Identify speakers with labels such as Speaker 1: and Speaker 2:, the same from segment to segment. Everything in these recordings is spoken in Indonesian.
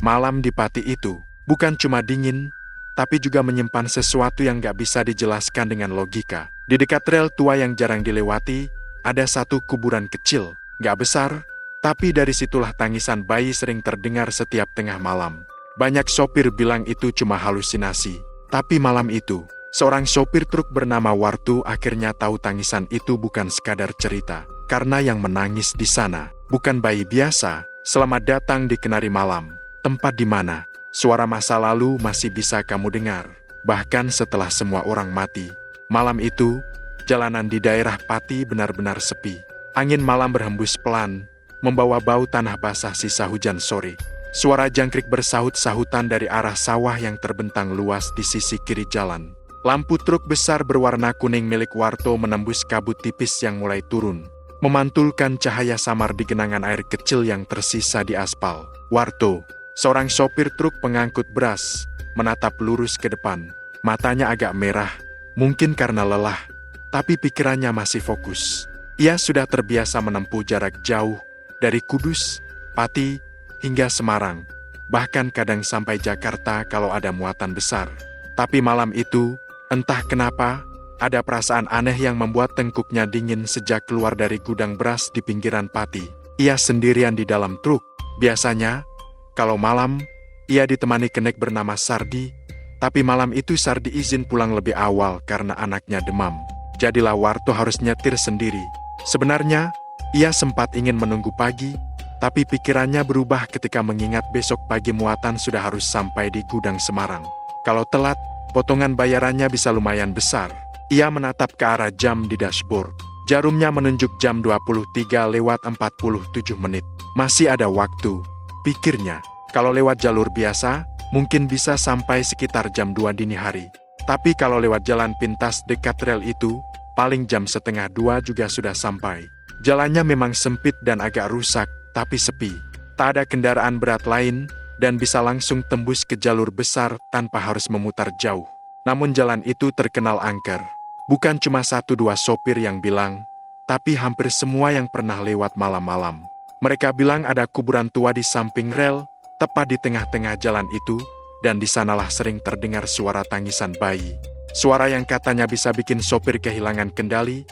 Speaker 1: Malam di Pati itu bukan cuma dingin, tapi juga menyimpan sesuatu yang gak bisa dijelaskan dengan logika. Di dekat rel tua yang jarang dilewati, ada satu kuburan kecil, gak besar, tapi dari situlah tangisan bayi sering terdengar setiap tengah malam. Banyak sopir bilang itu cuma halusinasi, tapi malam itu, seorang sopir truk bernama Wartu akhirnya tahu tangisan itu bukan sekadar cerita, karena yang menangis di sana bukan bayi biasa. Selamat datang di Kenari Malam, tempat di mana suara masa lalu masih bisa kamu dengar, bahkan setelah semua orang mati. Malam itu, jalanan di daerah Pati benar-benar sepi. Angin malam berhembus pelan, membawa bau tanah basah sisa hujan sore. Suara jangkrik bersahut-sahutan dari arah sawah yang terbentang luas di sisi kiri jalan. Lampu truk besar berwarna kuning milik Warto menembus kabut tipis yang mulai turun, memantulkan cahaya samar di genangan air kecil yang tersisa di aspal. Warto, seorang sopir truk pengangkut beras, menatap lurus ke depan. Matanya agak merah, mungkin karena lelah, tapi pikirannya masih fokus. Ia sudah terbiasa menempuh jarak jauh, dari Kudus, Pati, hingga Semarang, bahkan kadang sampai Jakarta kalau ada muatan besar. Tapi malam itu, entah kenapa, ada perasaan aneh yang membuat tengkuknya dingin sejak keluar dari gudang beras di pinggiran Pati. Ia sendirian di dalam truk. Biasanya, kalau malam, ia ditemani kenek bernama Sardi, tapi malam itu Sardi izin pulang lebih awal karena anaknya demam. Jadilah Warto harus nyetir sendiri. Sebenarnya, ia sempat ingin menunggu pagi, tapi pikirannya berubah ketika mengingat besok pagi muatan sudah harus sampai di gudang Semarang. Kalau telat, potongan bayarannya bisa lumayan besar. Ia menatap ke arah jam di dashboard. Jarumnya menunjuk jam 23:47. Masih ada waktu, pikirnya. Kalau lewat jalur biasa, mungkin bisa sampai sekitar jam 2 dini hari. Tapi kalau lewat jalan pintas dekat rel itu, paling jam 1:30 juga sudah sampai. Jalannya memang sempit dan agak rusak, tapi sepi. Tak ada kendaraan berat lain, dan bisa langsung tembus ke jalur besar tanpa harus memutar jauh. Namun jalan itu terkenal angker. Bukan cuma 1-2 sopir yang bilang, tapi hampir semua yang pernah lewat malam-malam. Mereka bilang ada kuburan tua di samping rel, tepat di tengah-tengah jalan itu, dan di sanalah sering terdengar suara tangisan bayi. Suara yang katanya bisa bikin sopir kehilangan kendali,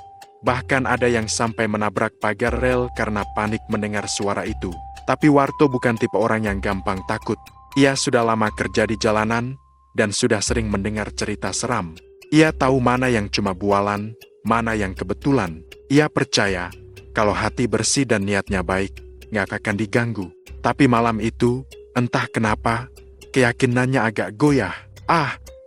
Speaker 1: bahkan ada yang sampai menabrak pagar rel karena panik mendengar suara itu. Tapi Warto bukan tipe orang yang gampang takut. Ia sudah lama kerja di jalanan, dan sudah sering mendengar cerita seram. Ia tahu mana yang cuma bualan, mana yang kebetulan. Ia percaya, kalau hati bersih dan niatnya baik, nggak akan diganggu. Tapi malam itu, entah kenapa, keyakinannya agak goyah.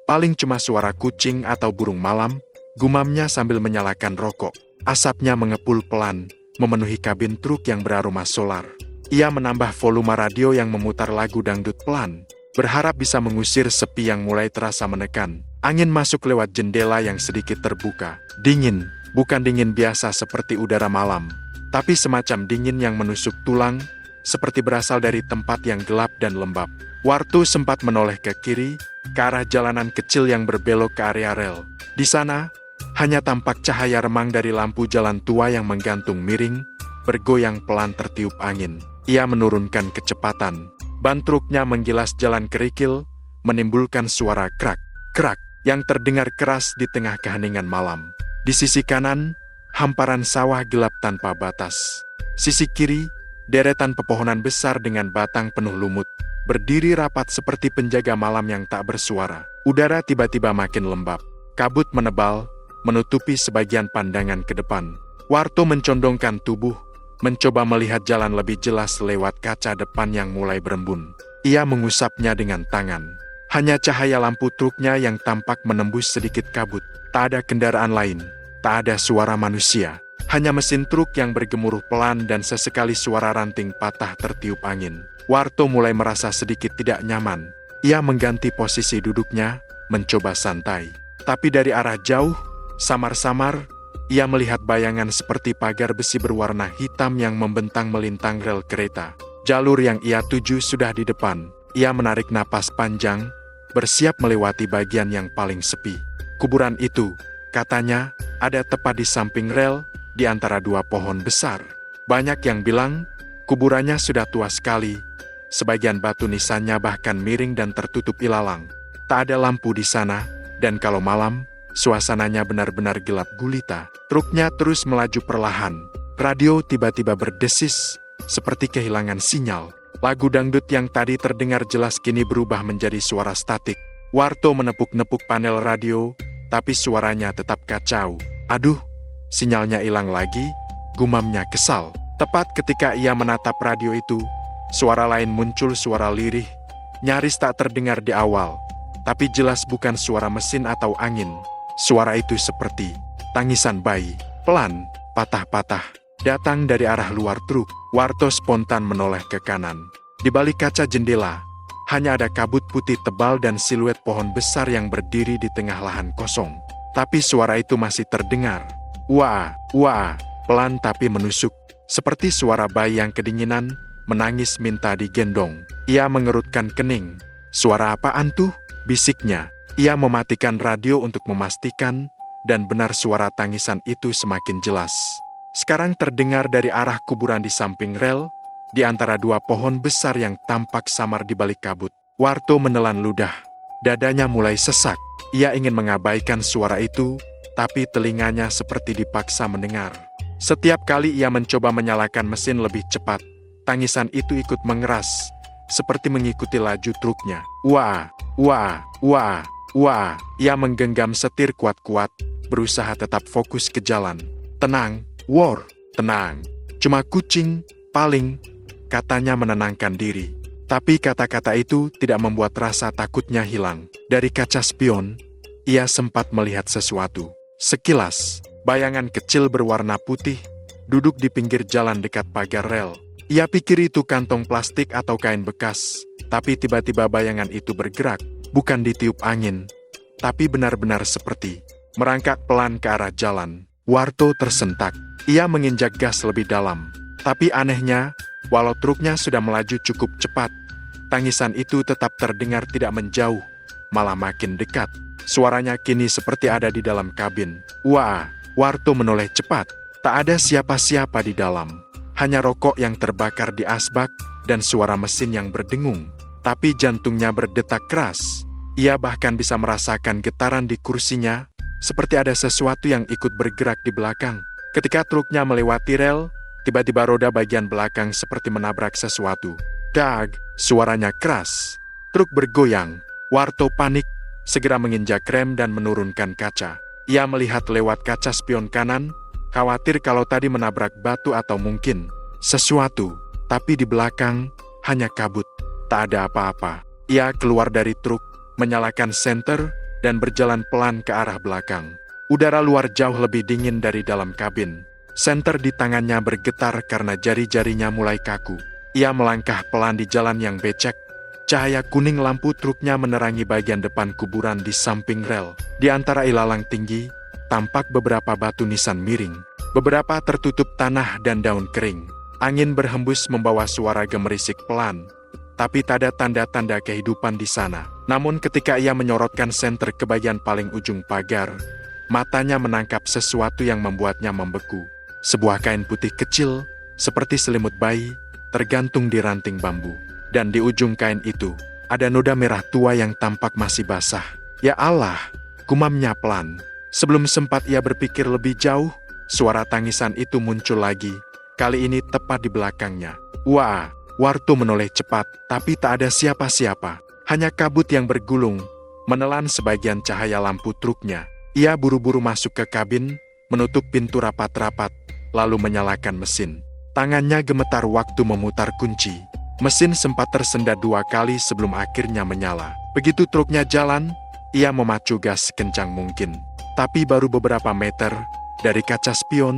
Speaker 1: Paling cuma suara kucing atau burung malam, gumamnya sambil menyalakan rokok. Asapnya mengepul pelan, memenuhi kabin truk yang beraroma solar. Ia menambah volume radio yang memutar lagu dangdut pelan, berharap bisa mengusir sepi yang mulai terasa menekan. Angin masuk lewat jendela yang sedikit terbuka. Dingin, bukan dingin biasa seperti udara malam, tapi semacam dingin yang menusuk tulang, seperti berasal dari tempat yang gelap dan lembab. Wartu sempat menoleh ke kiri, ke arah jalanan kecil yang berbelok ke area rel. Di sana, hanya tampak cahaya remang dari lampu jalan tua yang menggantung miring, bergoyang pelan tertiup angin. Ia menurunkan kecepatan. Ban truknya menggilas jalan kerikil, menimbulkan suara krak, krak, yang terdengar keras di tengah keheningan malam. Di sisi kanan, hamparan sawah gelap tanpa batas. Sisi kiri, deretan pepohonan besar dengan batang penuh lumut, berdiri rapat seperti penjaga malam yang tak bersuara. Udara tiba-tiba makin lembab. Kabut menebal, menutupi sebagian pandangan ke depan. Warto mencondongkan tubuh, mencoba melihat jalan lebih jelas lewat kaca depan yang mulai berembun. Ia mengusapnya dengan tangan. Hanya cahaya lampu truknya yang tampak menembus sedikit kabut. Tak ada kendaraan lain, tak ada suara manusia. Hanya mesin truk yang bergemuruh pelan dan sesekali suara ranting patah tertiup angin. Warto mulai merasa sedikit tidak nyaman. Ia mengganti posisi duduknya, mencoba santai. Tapi dari arah jauh, samar-samar, ia melihat bayangan seperti pagar besi berwarna hitam yang membentang melintang rel kereta. Jalur yang ia tuju sudah di depan. Ia menarik napas panjang, bersiap melewati bagian yang paling sepi. Kuburan itu, katanya, ada tepat di samping rel, di antara 2 pohon besar. Banyak yang bilang, kuburannya sudah tua sekali, sebagian batu nisannya bahkan miring dan tertutup ilalang. Tak ada lampu di sana, dan kalau malam, suasananya benar-benar gelap gulita. Truknya terus melaju perlahan. Radio tiba-tiba berdesis, seperti kehilangan sinyal. Lagu dangdut yang tadi terdengar jelas kini berubah menjadi suara statik. Warto menepuk-nepuk panel radio, tapi suaranya tetap kacau. Aduh, sinyalnya hilang lagi, gumamnya kesal. Tepat ketika ia menatap radio itu, suara lain muncul, suara lirih, nyaris tak terdengar di awal. Tapi jelas bukan suara mesin atau angin. Suara itu seperti tangisan bayi, pelan, patah-patah, datang dari arah luar truk. Warto spontan menoleh ke kanan. Di balik kaca jendela, hanya ada kabut putih tebal dan siluet pohon besar yang berdiri di tengah lahan kosong. Tapi suara itu masih terdengar. Wah, wah, pelan tapi menusuk. Seperti suara bayi yang kedinginan, menangis minta digendong. Ia mengerutkan kening. Suara apaan tuh? Bisiknya. Ia mematikan radio untuk memastikan, dan benar suara tangisan itu semakin jelas. Sekarang terdengar dari arah kuburan di samping rel, di antara dua pohon besar yang tampak samar di balik kabut. Warto menelan ludah. Dadanya mulai sesak. Ia ingin mengabaikan suara itu, tapi telinganya seperti dipaksa mendengar. Setiap kali ia mencoba menyalakan mesin lebih cepat, tangisan itu ikut mengeras, seperti mengikuti laju truknya. Wah, wah, wah, wah. Ia menggenggam setir kuat-kuat, berusaha tetap fokus ke jalan. Tenang, War, tenang. Cuma kucing, paling, katanya menenangkan diri. Tapi kata-kata itu tidak membuat rasa takutnya hilang. Dari kaca spion, ia sempat melihat sesuatu. Sekilas, bayangan kecil berwarna putih, duduk di pinggir jalan dekat pagar rel. Ia pikir itu kantong plastik atau kain bekas, tapi tiba-tiba bayangan itu bergerak, bukan ditiup angin, tapi benar-benar seperti merangkak pelan ke arah jalan. Warto tersentak. Ia menginjak gas lebih dalam. Tapi anehnya, walau truknya sudah melaju cukup cepat, tangisan itu tetap terdengar tidak menjauh, malah makin dekat. Suaranya kini seperti ada di dalam kabin. Wah, Warto menoleh cepat. Tak ada siapa-siapa di dalam. Hanya rokok yang terbakar di asbak dan suara mesin yang berdengung. Tapi jantungnya berdetak keras. Ia bahkan bisa merasakan getaran di kursinya, seperti ada sesuatu yang ikut bergerak di belakang. Ketika truknya melewati rel, tiba-tiba roda bagian belakang seperti menabrak sesuatu. Dag, suaranya keras. Truk bergoyang. Warto panik, segera menginjak rem dan menurunkan kaca. Ia melihat lewat kaca spion kanan, khawatir kalau tadi menabrak batu atau mungkin sesuatu. Tapi di belakang, hanya kabut. Tak ada apa-apa. Ia keluar dari truk, menyalakan senter, dan berjalan pelan ke arah belakang. Udara luar jauh lebih dingin dari dalam kabin. Senter di tangannya bergetar karena jari-jarinya mulai kaku. Ia melangkah pelan di jalan yang becek. Cahaya kuning lampu truknya menerangi bagian depan kuburan di samping rel. Di antara ilalang tinggi, tampak beberapa batu nisan miring. Beberapa tertutup tanah dan daun kering. Angin berhembus membawa suara gemerisik pelan. Tapi tak ada tanda-tanda kehidupan di sana. Namun ketika ia menyorotkan senter ke bagian paling ujung pagar, matanya menangkap sesuatu yang membuatnya membeku. Sebuah kain putih kecil, seperti selimut bayi, tergantung di ranting bambu. Dan di ujung kain itu, ada noda merah tua yang tampak masih basah. Ya Allah, gumamnya pelan. Sebelum sempat ia berpikir lebih jauh, suara tangisan itu muncul lagi. Kali ini tepat di belakangnya. Wah! Warto menoleh cepat, tapi tak ada siapa-siapa. Hanya kabut yang bergulung, menelan sebagian cahaya lampu truknya. Ia buru-buru masuk ke kabin, menutup pintu rapat-rapat, lalu menyalakan mesin. Tangannya gemetar waktu memutar kunci. Mesin sempat tersendat 2 kali sebelum akhirnya menyala. Begitu truknya jalan, ia memacu gas sekencang mungkin. Tapi baru beberapa meter, dari kaca spion,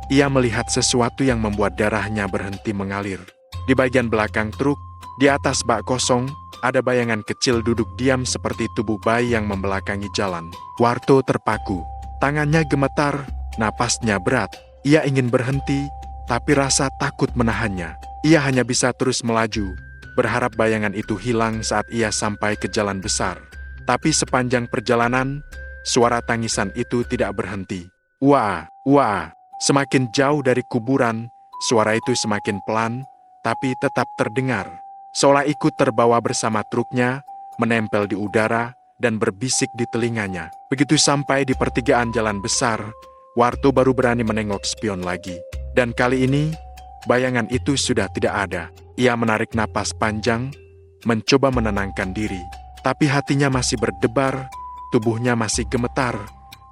Speaker 1: ia melihat sesuatu yang membuat darahnya berhenti mengalir. Di bagian belakang truk, di atas bak kosong, ada bayangan kecil duduk diam seperti tubuh bayi yang membelakangi jalan. Warto terpaku. Tangannya gemetar, napasnya berat. Ia ingin berhenti, tapi rasa takut menahannya. Ia hanya bisa terus melaju, berharap bayangan itu hilang saat ia sampai ke jalan besar. Tapi sepanjang perjalanan, suara tangisan itu tidak berhenti. Wah, wah, semakin jauh dari kuburan, suara itu semakin pelan, tapi tetap terdengar. seolah ikut terbawa bersama truknya, menempel di udara, dan berbisik di telinganya. Begitu sampai di pertigaan jalan besar, Warto baru berani menengok spion lagi. Dan kali ini, bayangan itu sudah tidak ada. Ia menarik napas panjang, mencoba menenangkan diri. Tapi hatinya masih berdebar, tubuhnya masih gemetar,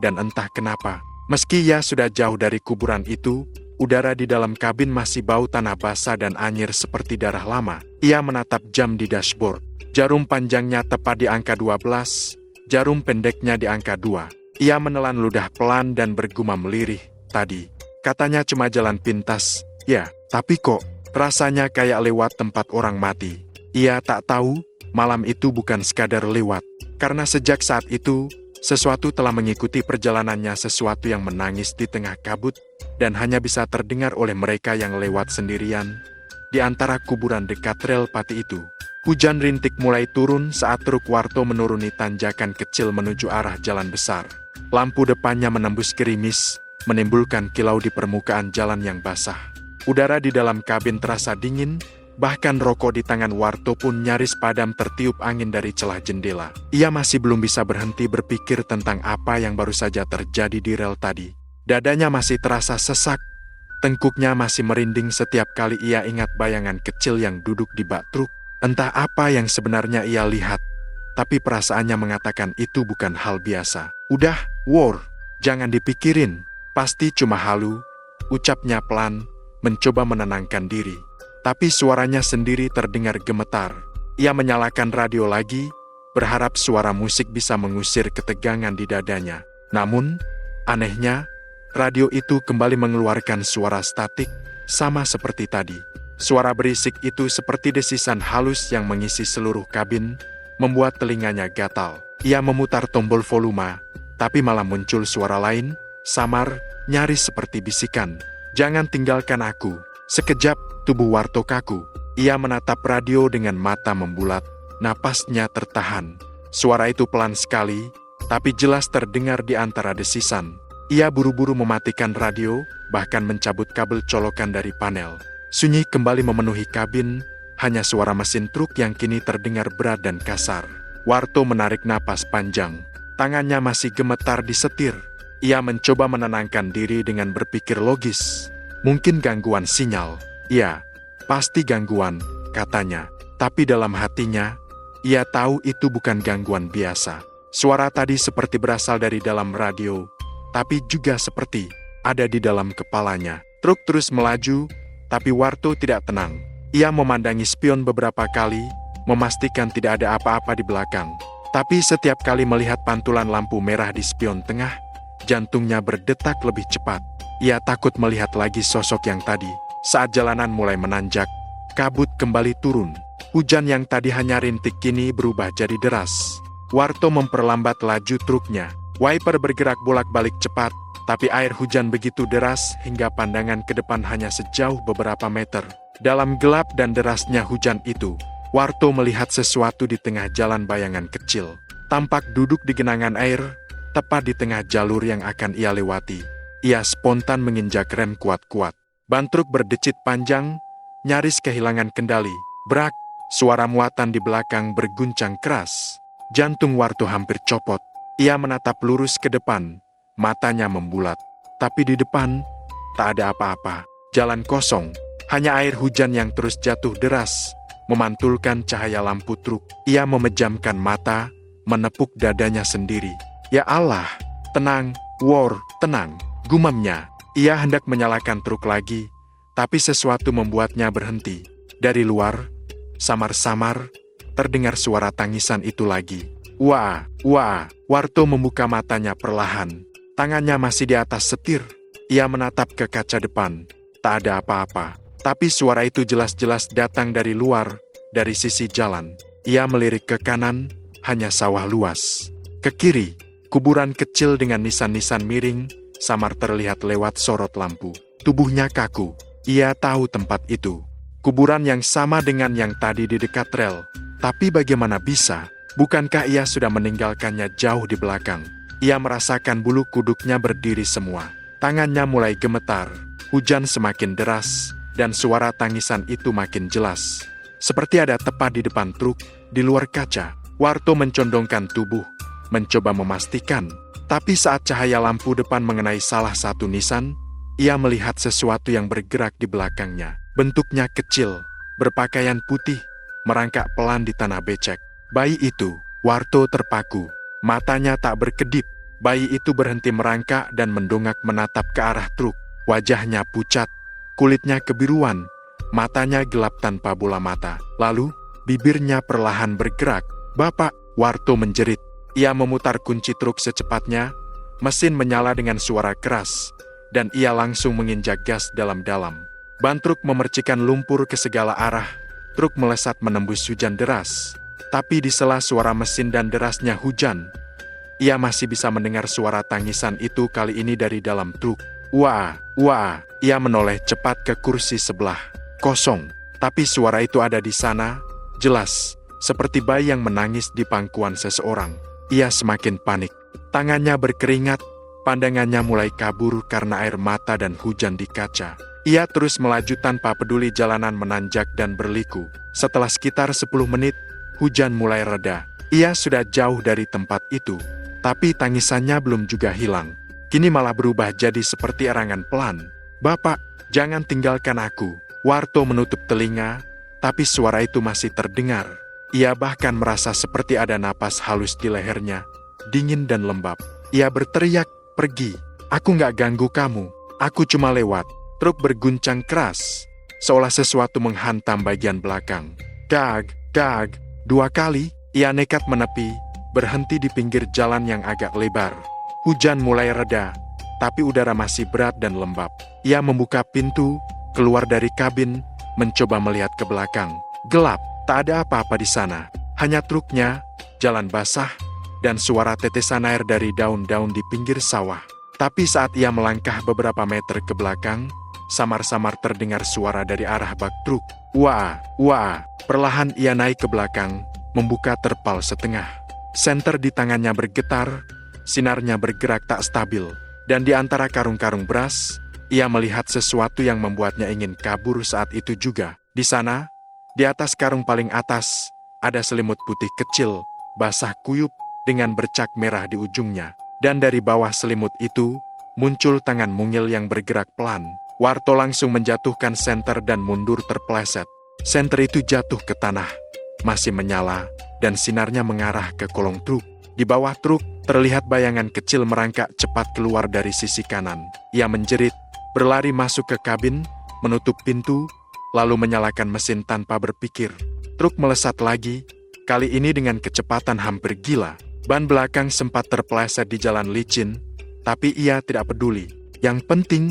Speaker 1: dan entah kenapa, meski ia sudah jauh dari kuburan itu, udara di dalam kabin masih bau tanah basah dan anyir seperti darah lama. Ia menatap jam di dashboard. Jarum panjangnya tepat di angka 12, jarum pendeknya di angka 2. Ia menelan ludah pelan dan bergumam lirih. Tadi, katanya cuma jalan pintas. Ya, tapi kok rasanya kayak lewat tempat orang mati. Ia tak tahu, malam itu bukan sekadar lewat. Karena sejak saat itu, sesuatu telah mengikuti perjalanannya, sesuatu yang menangis di tengah kabut, dan hanya bisa terdengar oleh mereka yang lewat sendirian di antara kuburan dekat rel pati itu. Hujan rintik mulai turun saat truk Warto menuruni tanjakan kecil menuju arah jalan besar. Lampu depannya menembus gerimis, menimbulkan kilau di permukaan jalan yang basah. Udara di dalam kabin terasa dingin, bahkan rokok di tangan Warto pun nyaris padam tertiup angin dari celah jendela. Ia masih belum bisa berhenti berpikir tentang apa yang baru saja terjadi di rel tadi. Dadanya masih terasa sesak, tengkuknya masih merinding setiap kali ia ingat bayangan kecil yang duduk di bak truk. Entah apa yang sebenarnya ia lihat, tapi perasaannya mengatakan itu bukan hal biasa. Udah, War, jangan dipikirin, pasti cuma halu, ucapnya pelan, mencoba menenangkan diri. Tapi suaranya sendiri terdengar gemetar. Ia menyalakan radio lagi, berharap suara musik bisa mengusir ketegangan di dadanya. Namun, anehnya, radio itu kembali mengeluarkan suara statik, sama seperti tadi. Suara berisik itu seperti desisan halus yang mengisi seluruh kabin, membuat telinganya gatal. Ia memutar tombol volume, tapi malah muncul suara lain, samar, nyaris seperti bisikan. "Jangan tinggalkan aku." Sekejap, tubuh Warto kaku. Ia menatap radio dengan mata membulat, napasnya tertahan. Suara itu pelan sekali, tapi jelas terdengar di antara desisan. Ia buru-buru mematikan radio, bahkan mencabut kabel colokan dari panel. Sunyi kembali memenuhi kabin, hanya suara mesin truk yang kini terdengar berat dan kasar. Warto menarik napas panjang. Tangannya masih gemetar di setir. Ia mencoba menenangkan diri dengan berpikir logis. Mungkin gangguan sinyal. Ya, pasti gangguan, katanya. Tapi dalam hatinya, ia tahu itu bukan gangguan biasa. Suara tadi seperti berasal dari dalam radio, tapi juga seperti ada di dalam kepalanya. Truk terus melaju, tapi Warto tidak tenang. Ia memandangi spion beberapa kali, memastikan tidak ada apa-apa di belakang. Tapi setiap kali melihat pantulan lampu merah di spion tengah, jantungnya berdetak lebih cepat. Ia takut melihat lagi sosok yang tadi. Saat jalanan mulai menanjak, kabut kembali turun. Hujan yang tadi hanya rintik kini berubah jadi deras. Warto memperlambat laju truknya. Wiper bergerak bolak-balik cepat, tapi air hujan begitu deras hingga pandangan ke depan hanya sejauh beberapa meter. Dalam gelap dan derasnya hujan itu, Warto melihat sesuatu di tengah jalan bayangan kecil. Tampak duduk di genangan air, tepat di tengah jalur yang akan ia lewati. Ia spontan menginjak rem kuat-kuat. Ban truk berdecit panjang, nyaris kehilangan kendali. Brak, suara muatan di belakang berguncang keras. Jantung Warto hampir copot. Ia menatap lurus ke depan, matanya membulat. Tapi di depan, tak ada apa-apa. Jalan kosong, hanya air hujan yang terus jatuh deras, memantulkan cahaya lampu truk. Ia memejamkan mata, menepuk dadanya sendiri. Ya Allah, tenang, War, tenang, gumamnya. Ia hendak menyalakan truk lagi, tapi sesuatu membuatnya berhenti. Dari luar, samar-samar, terdengar suara tangisan itu lagi. Wah, wah, Warto membuka matanya perlahan. Tangannya masih di atas setir. Ia menatap ke kaca depan. Tak ada apa-apa. Tapi suara itu jelas-jelas datang dari luar, dari sisi jalan. Ia melirik ke kanan, hanya sawah luas. Ke kiri, kuburan kecil dengan nisan-nisan miring, samar terlihat lewat sorot lampu. Tubuhnya kaku. Ia tahu tempat itu. Kuburan yang sama dengan yang tadi di dekat rel. Tapi bagaimana bisa? Bukankah ia sudah meninggalkannya jauh di belakang? Ia merasakan bulu kuduknya berdiri semua. Tangannya mulai gemetar. Hujan semakin deras, dan suara tangisan itu makin jelas. seperti ada tepat di depan truk, di luar kaca. Warto mencondongkan tubuh, mencoba memastikan. Tapi saat cahaya lampu depan mengenai salah satu nisan, ia melihat sesuatu yang bergerak di belakangnya. Bentuknya kecil, berpakaian putih, merangkak pelan di tanah becek. Bayi itu, Warto terpaku. Matanya tak berkedip. Bayi itu berhenti merangkak dan mendongak menatap ke arah truk. Wajahnya pucat, kulitnya kebiruan, matanya gelap tanpa bola mata. Lalu, bibirnya perlahan bergerak. "Bapak!" Warto menjerit. Ia memutar kunci truk secepatnya, mesin menyala dengan suara keras, dan ia langsung menginjak gas dalam-dalam. Ban truk memercikan lumpur ke segala arah, truk melesat menembus hujan deras. Tapi di sela suara mesin dan derasnya hujan, ia masih bisa mendengar suara tangisan itu kali ini dari dalam truk. "Wah, wah!" Ia menoleh cepat ke kursi sebelah. Kosong. Tapi suara itu ada di sana, jelas, seperti bayi yang menangis di pangkuan seseorang. Ia semakin panik. Tangannya berkeringat, pandangannya mulai kabur karena air mata dan hujan di kaca. Ia terus melaju tanpa peduli jalanan menanjak dan berliku. Setelah sekitar 10 menit, hujan mulai reda. Ia sudah jauh dari tempat itu, tapi tangisannya belum juga hilang. Kini malah berubah jadi seperti erangan pelan. "Bapak, jangan tinggalkan aku." Warto menutup telinga, tapi suara itu masih terdengar. Ia bahkan merasa seperti ada napas halus di lehernya, dingin dan lembab. Ia berteriak, "Pergi, aku nggak ganggu kamu, aku cuma lewat." Truk berguncang keras, seolah sesuatu menghantam bagian belakang. Dag, dag, 2 kali, ia nekat menepi, berhenti di pinggir jalan yang agak lebar. Hujan mulai reda, tapi udara masih berat dan lembab. Ia membuka pintu, keluar dari kabin, mencoba melihat ke belakang. Gelap, tak ada apa-apa di sana. Hanya truknya, jalan basah, dan suara tetesan air dari daun-daun di pinggir sawah. Tapi saat ia melangkah beberapa meter ke belakang, samar-samar terdengar suara dari arah bak truk. "Wah, wah!" Perlahan ia naik ke belakang, membuka terpal setengah. Senter di tangannya bergetar, sinarnya bergerak tak stabil. Dan di antara karung-karung beras, ia melihat sesuatu yang membuatnya ingin kabur saat itu juga. Di sana, di atas karung paling atas, ada selimut putih kecil, basah kuyup, dengan bercak merah di ujungnya. Dan dari bawah selimut itu, muncul tangan mungil yang bergerak pelan. Warto langsung menjatuhkan senter dan mundur terpeleset. Senter itu jatuh ke tanah, masih menyala, dan sinarnya mengarah ke kolong truk. Di bawah truk, terlihat bayangan kecil merangkak cepat keluar dari sisi kanan. Ia menjerit, berlari masuk ke kabin, menutup pintu, lalu menyalakan mesin tanpa berpikir. Truk melesat lagi, kali ini dengan kecepatan hampir gila. Ban belakang sempat terpeleset di jalan licin, tapi ia tidak peduli. Yang penting,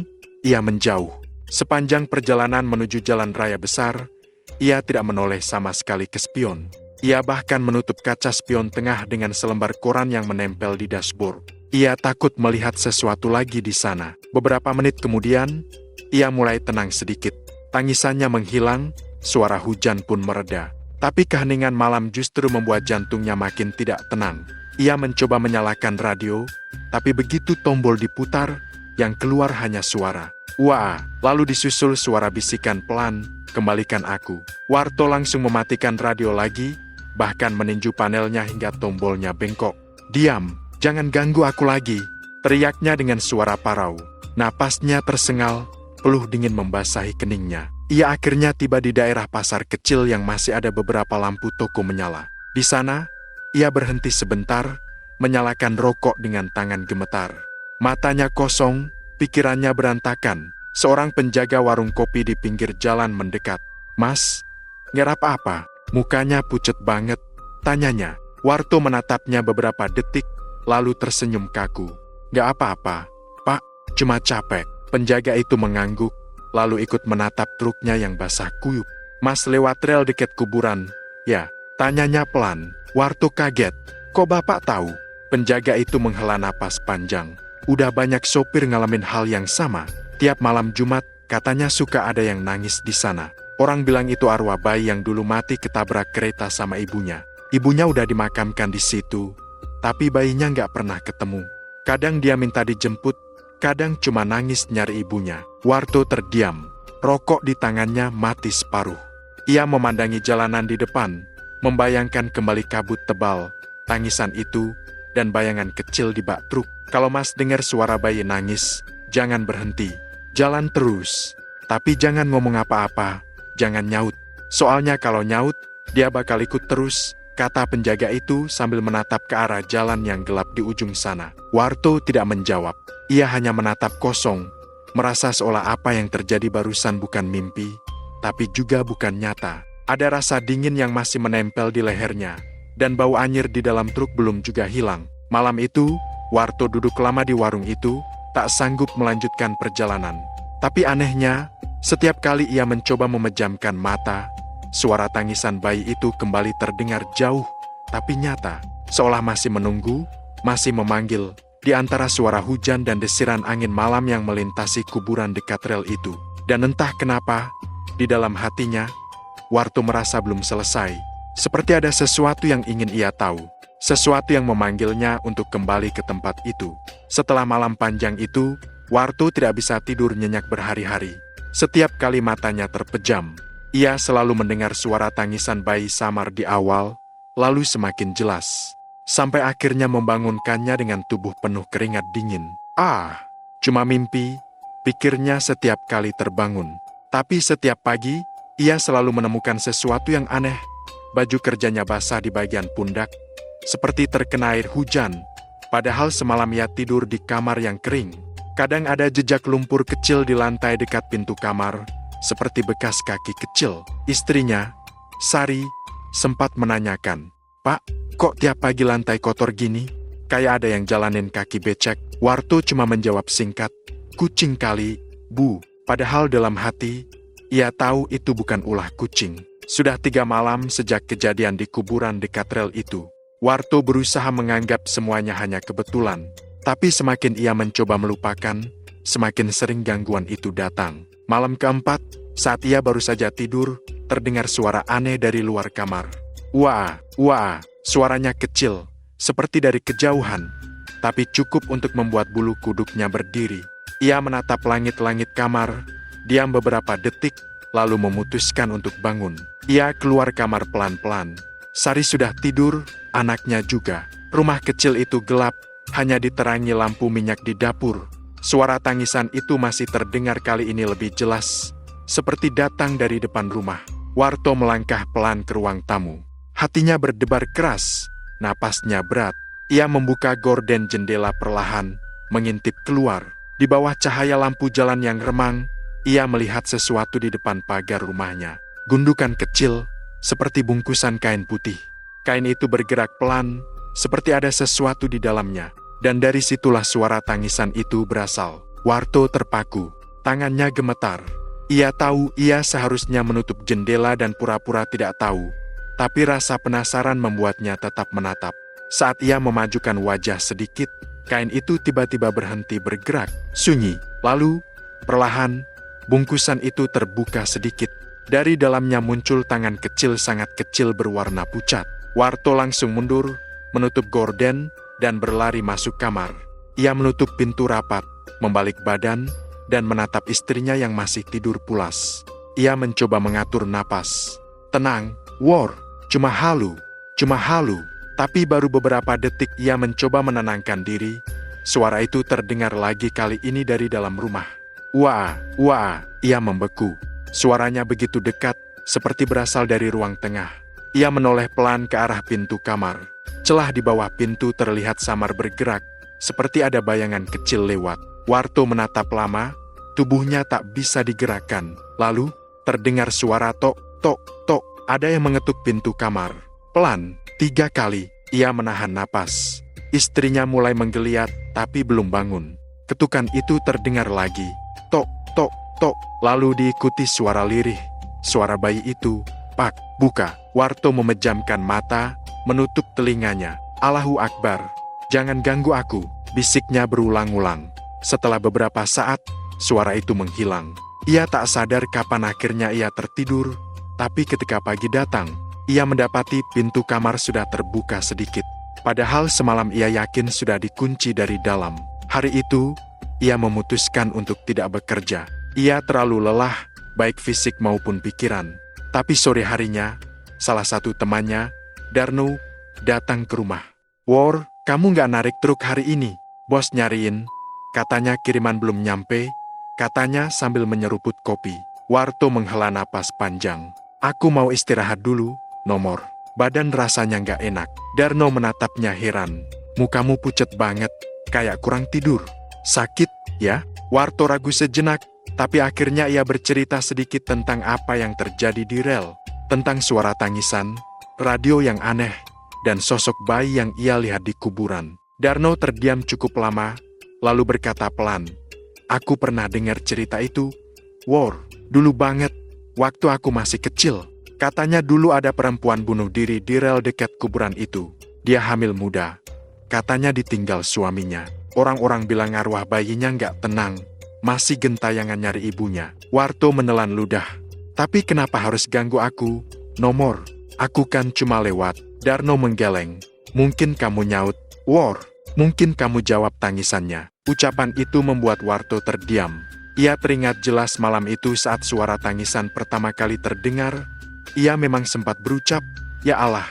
Speaker 1: ia menjauh. Sepanjang perjalanan menuju jalan raya besar, ia tidak menoleh sama sekali ke spion. Ia bahkan menutup kaca spion tengah dengan selembar koran yang menempel di dashboard. Ia takut melihat sesuatu lagi di sana. Beberapa menit kemudian, ia mulai tenang sedikit. Tangisannya menghilang, suara hujan pun mereda. Tapi keheningan malam justru membuat jantungnya makin tidak tenang. Ia mencoba menyalakan radio, tapi begitu tombol diputar, yang keluar hanya suara. "Wah!" Lalu disusul suara bisikan pelan, "Kembalikan aku." Warto langsung mematikan radio lagi, bahkan meninju panelnya hingga tombolnya bengkok. "Diam, jangan ganggu aku lagi," teriaknya dengan suara parau. Napasnya tersengal, peluh dingin membasahi keningnya. Ia akhirnya tiba di daerah pasar kecil yang masih ada beberapa lampu toko menyala. Di sana, ia berhenti sebentar, menyalakan rokok dengan tangan gemetar. Matanya kosong, pikirannya berantakan. Seorang penjaga warung kopi di pinggir jalan mendekat. "Mas, ngerap apa?" Mukanya pucat banget, tanyanya. Warto menatapnya beberapa detik, lalu tersenyum kaku. "Gak apa-apa, Pak, cuma capek." Penjaga itu mengangguk, lalu ikut menatap truknya yang basah kuyup. "Mas lewat rel dekat kuburan, ya?" Tanyanya pelan. Warto kaget. "Kok Bapak tahu?" Penjaga itu menghela napas panjang. "Udah banyak sopir ngalamin hal yang sama. Tiap malam Jumat, katanya suka ada yang nangis di sana. Orang bilang itu arwah bayi yang dulu mati ketabrak kereta sama ibunya. Ibunya udah dimakamkan di situ, tapi bayinya nggak pernah ketemu. Kadang dia minta dijemput, kadang cuma nangis nyari ibunya." Warto terdiam. Rokok di tangannya mati separuh. Ia memandangi jalanan di depan, membayangkan kembali kabut tebal, tangisan itu, dan bayangan kecil di bak truk. Kalau Mas dengar suara bayi nangis, jangan berhenti. Jalan terus. Tapi jangan ngomong apa-apa, jangan nyaut. Soalnya kalau nyaut, dia bakal ikut terus, kata penjaga itu sambil menatap ke arah jalan yang gelap di ujung sana. Warto tidak menjawab. Ia hanya menatap kosong, merasa seolah apa yang terjadi barusan bukan mimpi, tapi juga bukan nyata. Ada rasa dingin yang masih menempel di lehernya, dan bau anyir di dalam truk belum juga hilang. Malam itu, Warto duduk lama di warung itu, tak sanggup melanjutkan perjalanan. Tapi anehnya, setiap kali ia mencoba memejamkan mata, suara tangisan bayi itu kembali terdengar jauh, tapi nyata, seolah masih menunggu, masih memanggil, di antara suara hujan dan desiran angin malam yang melintasi kuburan dekat rel itu. Dan entah kenapa, di dalam hatinya, Warto merasa belum selesai, seperti ada sesuatu yang ingin ia tahu, sesuatu yang memanggilnya untuk kembali ke tempat itu. Setelah malam panjang itu, Warto tidak bisa tidur nyenyak berhari-hari. Setiap kali matanya terpejam, ia selalu mendengar suara tangisan bayi samar di awal, lalu semakin jelas, sampai akhirnya membangunkannya dengan tubuh penuh keringat dingin. Ah, cuma mimpi, pikirnya setiap kali terbangun. Tapi setiap pagi, ia selalu menemukan sesuatu yang aneh. Baju kerjanya basah di bagian pundak, seperti terkena air hujan, padahal semalam ia tidur di kamar yang kering. Kadang ada jejak lumpur kecil di lantai dekat pintu kamar, seperti bekas kaki kecil. Istrinya, Sari, sempat menanyakan, "Pak, kok tiap pagi lantai kotor gini? Kayak ada yang jalanin kaki becek." Warto cuma menjawab singkat, "Kucing kali, Bu." Padahal dalam hati, ia tahu itu bukan ulah kucing. Sudah 3 malam sejak kejadian di kuburan dekat rel itu. Warto berusaha menganggap semuanya hanya kebetulan. Tapi semakin ia mencoba melupakan, semakin sering gangguan itu datang. Malam keempat, saat ia baru saja tidur, terdengar suara aneh dari luar kamar. Wah, wah, suaranya kecil, seperti dari kejauhan, tapi cukup untuk membuat bulu kuduknya berdiri. Ia menatap langit-langit kamar, diam beberapa detik, lalu memutuskan untuk bangun. Ia keluar kamar pelan-pelan. Sari sudah tidur, anaknya juga. Rumah kecil itu gelap, hanya diterangi lampu minyak di dapur. Suara tangisan itu masih terdengar kali ini lebih jelas, seperti datang dari depan rumah. Warto melangkah pelan ke ruang tamu. Hatinya berdebar keras, napasnya berat. Ia membuka gorden jendela perlahan, mengintip keluar. Di bawah cahaya lampu jalan yang remang, ia melihat sesuatu di depan pagar rumahnya. Gundukan kecil, seperti bungkusan kain putih. Kain itu bergerak pelan, seperti ada sesuatu di dalamnya, dan dari situlah suara tangisan itu berasal. Warto terpaku, tangannya gemetar. Ia tahu ia seharusnya menutup jendela dan pura-pura tidak tahu, tapi rasa penasaran membuatnya tetap menatap. Saat ia memajukan wajah sedikit, kain itu tiba-tiba berhenti bergerak, sunyi. Lalu, perlahan, bungkusan itu terbuka sedikit. Dari dalamnya muncul tangan kecil sangat kecil berwarna pucat. Warto langsung mundur, menutup gorden, dan berlari masuk kamar. Ia menutup pintu rapat, membalik badan, dan menatap istrinya yang masih tidur pulas. Ia mencoba mengatur napas. Tenang, War, cuma halu. Tapi baru beberapa detik ia mencoba menenangkan diri, suara itu terdengar lagi kali ini dari dalam rumah. Wah, ia membeku. Suaranya begitu dekat, seperti berasal dari ruang tengah. Ia menoleh pelan ke arah pintu kamar. Celah di bawah pintu terlihat samar bergerak, seperti ada bayangan kecil lewat. Warto menatap lama, tubuhnya tak bisa digerakkan. Lalu, terdengar suara tok, tok, tok. Ada yang mengetuk pintu kamar. Pelan, 3 kali, ia menahan napas. Istrinya mulai menggeliat, tapi belum bangun. Ketukan itu terdengar lagi. Tok, tok, tok. Lalu diikuti suara lirih. Suara bayi itu, pak, buka. Warto memejamkan mata, menutup telinganya. Allahu Akbar. Jangan ganggu aku, bisiknya berulang-ulang. Setelah beberapa saat, suara itu menghilang. Ia tak sadar kapan akhirnya ia tertidur, tapi ketika pagi datang, ia mendapati pintu kamar sudah terbuka sedikit. Padahal semalam ia yakin sudah dikunci dari dalam. Hari itu, ia memutuskan untuk tidak bekerja. Ia terlalu lelah, baik fisik maupun pikiran. Tapi sore harinya, salah satu temannya, Darno, datang ke rumah. "War, kamu nggak narik truk hari ini? Bos nyariin, katanya kiriman belum nyampe," katanya sambil menyeruput kopi. Warto menghela napas panjang. "Aku mau istirahat dulu, Nomor. Badan rasanya nggak enak." Darno menatapnya heran. "Mukamu pucet banget, kayak kurang tidur. Sakit, ya?" Warto ragu sejenak, tapi akhirnya ia bercerita sedikit tentang apa yang terjadi di rel. Tentang suara tangisan, radio yang aneh, dan sosok bayi yang ia lihat di kuburan. Darno terdiam cukup lama, lalu berkata pelan, "Aku pernah dengar cerita itu, War, dulu banget, waktu aku masih kecil. Katanya dulu ada perempuan bunuh diri di rel dekat kuburan itu. Dia hamil muda. Katanya ditinggal suaminya. Orang-orang bilang arwah bayinya nggak tenang, masih gentayangan nyari ibunya." Warto menelan ludah. "Tapi kenapa harus ganggu aku, Nomor? Aku kan cuma lewat." Darno menggeleng. "Mungkin kamu nyaut, War. Mungkin kamu," jawab tangisannya. Ucapan itu membuat Warto terdiam. Ia teringat jelas malam itu saat suara tangisan pertama kali terdengar. Ia memang sempat berucap, "Ya Allah,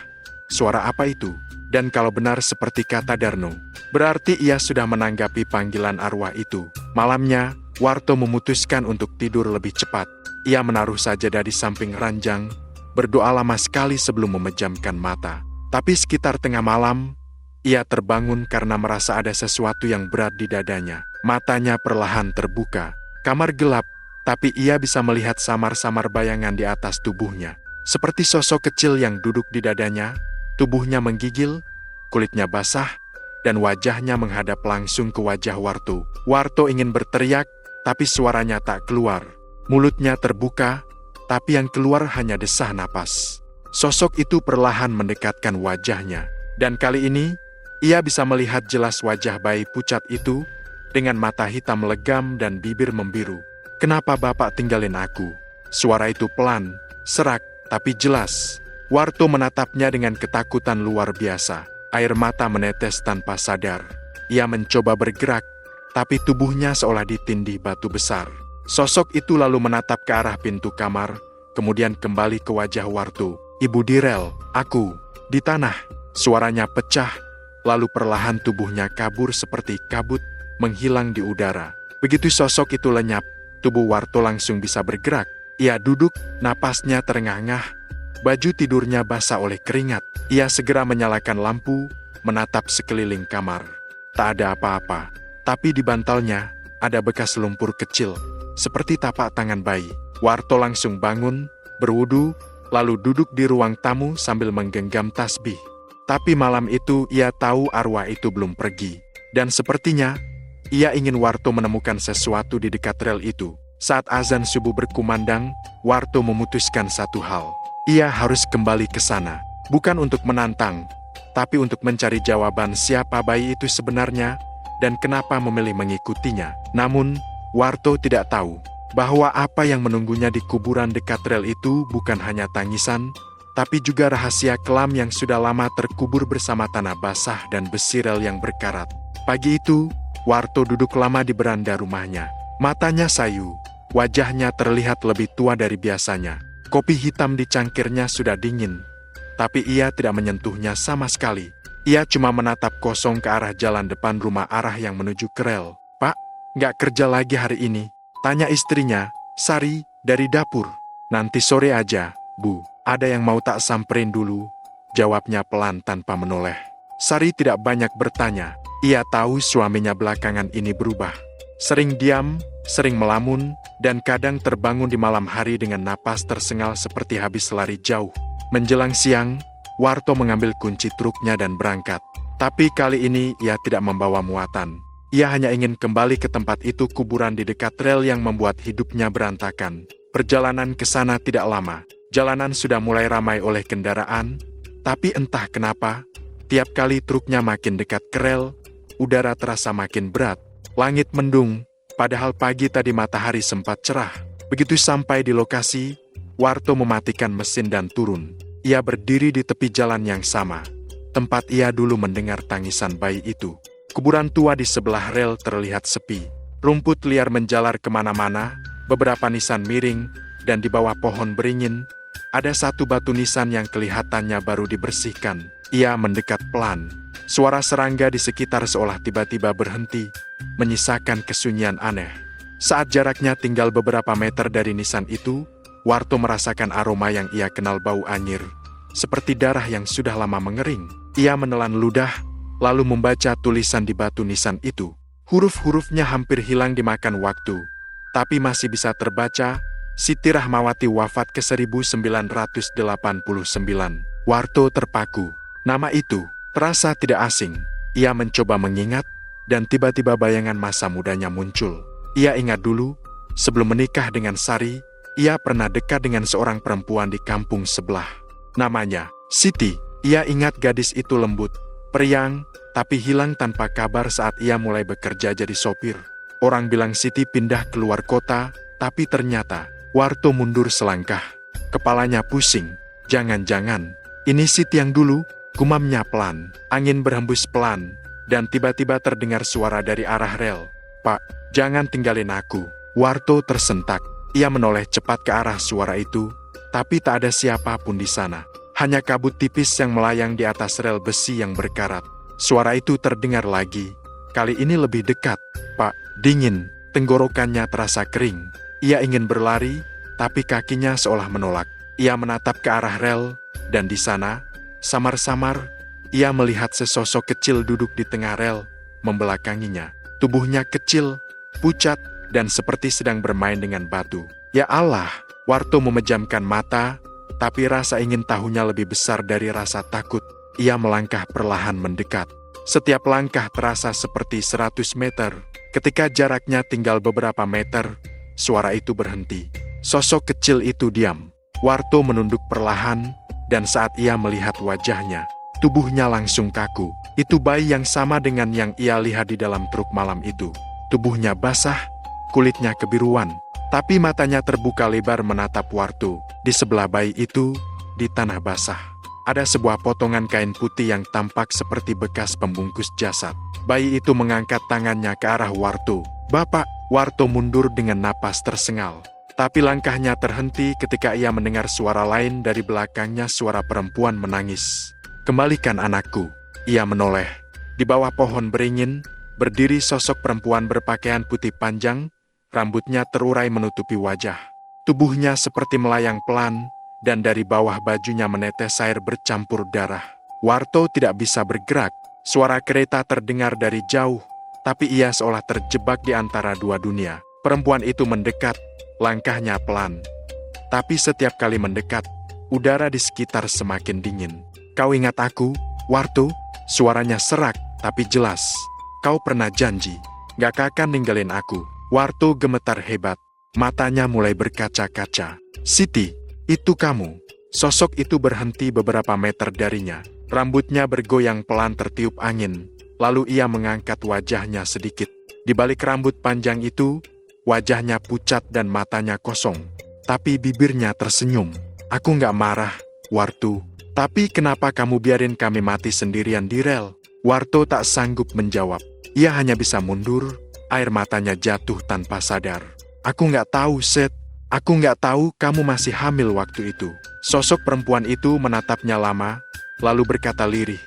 Speaker 1: suara apa itu?" Dan kalau benar seperti kata Darno, berarti ia sudah menanggapi panggilan arwah itu. Malamnya, Warto memutuskan untuk tidur lebih cepat. Ia menaruh sajadah di samping ranjang, berdoa lama sekali sebelum memejamkan mata. Tapi sekitar tengah malam, ia terbangun karena merasa ada sesuatu yang berat di dadanya. Matanya perlahan terbuka. Kamar gelap, tapi ia bisa melihat samar-samar bayangan di atas tubuhnya. Seperti sosok kecil yang duduk di dadanya, tubuhnya menggigil, kulitnya basah, dan wajahnya menghadap langsung ke wajah Warto. Warto ingin berteriak, tapi suaranya tak keluar. Mulutnya terbuka, tapi yang keluar hanya desah napas. Sosok itu perlahan mendekatkan wajahnya. Dan kali ini, ia bisa melihat jelas wajah bayi pucat itu, dengan mata hitam legam dan bibir membiru. "Kenapa Bapak tinggalin aku?" Suara itu pelan, serak, tapi jelas. Warto menatapnya dengan ketakutan luar biasa. Air mata menetes tanpa sadar. Ia mencoba bergerak, tapi tubuhnya seolah ditindih batu besar. Sosok itu lalu menatap ke arah pintu kamar, kemudian kembali ke wajah Warto. "Ibu di rel, aku di tanah." Suaranya pecah, lalu perlahan tubuhnya kabur seperti kabut, menghilang di udara. Begitu sosok itu lenyap, tubuh Warto langsung bisa bergerak. Ia duduk, napasnya terengah-engah, baju tidurnya basah oleh keringat. Ia segera menyalakan lampu, menatap sekeliling kamar. Tak ada apa-apa, tapi di bantalnya ada bekas lumpur kecil, seperti tapak tangan bayi. Warto langsung bangun, berwudu, lalu duduk di ruang tamu sambil menggenggam tasbih. Tapi malam itu ia tahu arwah itu belum pergi. Dan sepertinya, ia ingin Warto menemukan sesuatu di dekat rel itu. Saat azan subuh berkumandang, Warto memutuskan satu hal. Ia harus kembali ke sana. Bukan untuk menantang, tapi untuk mencari jawaban siapa bayi itu sebenarnya, dan kenapa memilih mengikutinya. Namun, Warto tidak tahu bahwa apa yang menunggunya di kuburan dekat rel itu bukan hanya tangisan, tapi juga rahasia kelam yang sudah lama terkubur bersama tanah basah dan besi rel yang berkarat. Pagi itu, Warto duduk lama di beranda rumahnya. Matanya sayu, wajahnya terlihat lebih tua dari biasanya. Kopi hitam di cangkirnya sudah dingin, tapi ia tidak menyentuhnya sama sekali. Ia cuma menatap kosong ke arah jalan depan rumah arah yang menuju ke rel. "Pak, nggak kerja lagi hari ini?" tanya istrinya, Sari, dari dapur. "Nanti sore aja, Bu. Ada yang mau tak samperin dulu?" jawabnya pelan tanpa menoleh. Sari tidak banyak bertanya. Ia tahu suaminya belakangan ini berubah. Sering diam, sering melamun, dan kadang terbangun di malam hari dengan napas tersengal seperti habis lari jauh. Menjelang siang, Warto mengambil kunci truknya dan berangkat. Tapi kali ini ia tidak membawa muatan. Ia hanya ingin kembali ke tempat itu, kuburan di dekat rel yang membuat hidupnya berantakan. Perjalanan ke sana tidak lama. Jalanan sudah mulai ramai oleh kendaraan, tapi entah kenapa, tiap kali truknya makin dekat ke rel, udara terasa makin berat. Langit mendung, padahal pagi tadi matahari sempat cerah. Begitu sampai di lokasi, Warto mematikan mesin dan turun. Ia berdiri di tepi jalan yang sama, tempat ia dulu mendengar tangisan bayi itu. Kuburan tua di sebelah rel terlihat sepi. Rumput liar menjalar kemana-mana, beberapa nisan miring, dan di bawah pohon beringin, Ada satu batu nisan yang kelihatannya baru dibersihkan. Ia mendekat pelan. Suara serangga di sekitar seolah tiba-tiba berhenti, menyisakan kesunyian aneh. Saat jaraknya tinggal beberapa meter dari nisan itu, Warto merasakan aroma yang ia kenal, bau anyir, seperti darah yang sudah lama mengering. Ia menelan ludah, lalu membaca tulisan di batu nisan itu. Huruf-hurufnya hampir hilang dimakan waktu, tapi masih bisa terbaca. Siti Rahmawati wafat ke 1989. Warto terpaku. Nama itu terasa tidak asing. Ia mencoba mengingat, dan tiba-tiba bayangan masa mudanya muncul. Ia ingat dulu, sebelum menikah dengan Sari, ia pernah dekat dengan seorang perempuan di kampung sebelah. Namanya Siti. Ia ingat gadis itu lembut, periang, tapi hilang tanpa kabar saat ia mulai bekerja jadi sopir. Orang bilang Siti pindah keluar kota, tapi ternyata Warto mundur selangkah. Kepalanya pusing. Jangan-jangan ini Siti yang dulu, gumamnya pelan. Angin berhembus pelan, dan tiba-tiba terdengar suara dari arah rel. "Pak, jangan tinggalin aku." Warto tersentak. Ia menoleh cepat ke arah suara itu, tapi tak ada siapapun di sana. Hanya kabut tipis yang melayang di atas rel besi yang berkarat. Suara itu terdengar lagi. Kali ini lebih dekat. "Pak," dingin. Tenggorokannya terasa kering. Ia ingin berlari, tapi kakinya seolah menolak. Ia menatap ke arah rel, dan di sana, samar-samar, ia melihat sesosok kecil duduk di tengah rel, membelakanginya. Tubuhnya kecil, pucat, dan seperti sedang bermain dengan batu. Ya Allah, Warto memejamkan mata, tapi rasa ingin tahunya lebih besar dari rasa takut. Ia melangkah perlahan mendekat. Setiap langkah terasa seperti 100 meter. Ketika jaraknya tinggal beberapa meter, suara itu berhenti. Sosok kecil itu diam. Warto menunduk perlahan, dan saat ia melihat wajahnya, tubuhnya langsung kaku. Itu bayi yang sama dengan yang ia lihat di dalam truk malam itu. Tubuhnya basah, kulitnya kebiruan, tapi matanya terbuka lebar menatap Warto. Di sebelah bayi itu, di tanah basah, ada sebuah potongan kain putih yang tampak seperti bekas pembungkus jasad. Bayi itu mengangkat tangannya ke arah Warto. "Bapak!" Warto mundur dengan napas tersengal. Tapi langkahnya terhenti ketika ia mendengar suara lain dari belakangnya, suara perempuan menangis. "Kembalikan anakku." Ia menoleh. Di bawah pohon beringin, berdiri sosok perempuan berpakaian putih panjang, rambutnya terurai menutupi wajah. Tubuhnya seperti melayang pelan, dan dari bawah bajunya menetes air bercampur darah. Warto tidak bisa bergerak. Suara kereta terdengar dari jauh, tapi ia seolah terjebak di antara dua dunia. Perempuan itu mendekat, langkahnya pelan. Tapi setiap kali mendekat, udara di sekitar semakin dingin. "Kau ingat aku, Warto?" Suaranya serak, tapi jelas. "Kau pernah janji, gak akan ninggalin aku." Warto gemetar hebat. Matanya mulai berkaca-kaca. "Siti, itu kamu." Sosok itu berhenti beberapa meter darinya. Rambutnya bergoyang pelan tertiup angin. Lalu ia mengangkat wajahnya sedikit. Di balik rambut panjang itu, wajahnya pucat dan matanya kosong. Tapi bibirnya tersenyum. "Aku gak marah, Warto. Tapi kenapa kamu biarin kami mati sendirian di rel?" Warto tak sanggup menjawab. Ia hanya bisa mundur, air matanya jatuh tanpa sadar. "Aku gak tahu, Seth. Aku gak tahu kamu masih hamil waktu itu." Sosok perempuan itu menatapnya lama, lalu berkata lirih,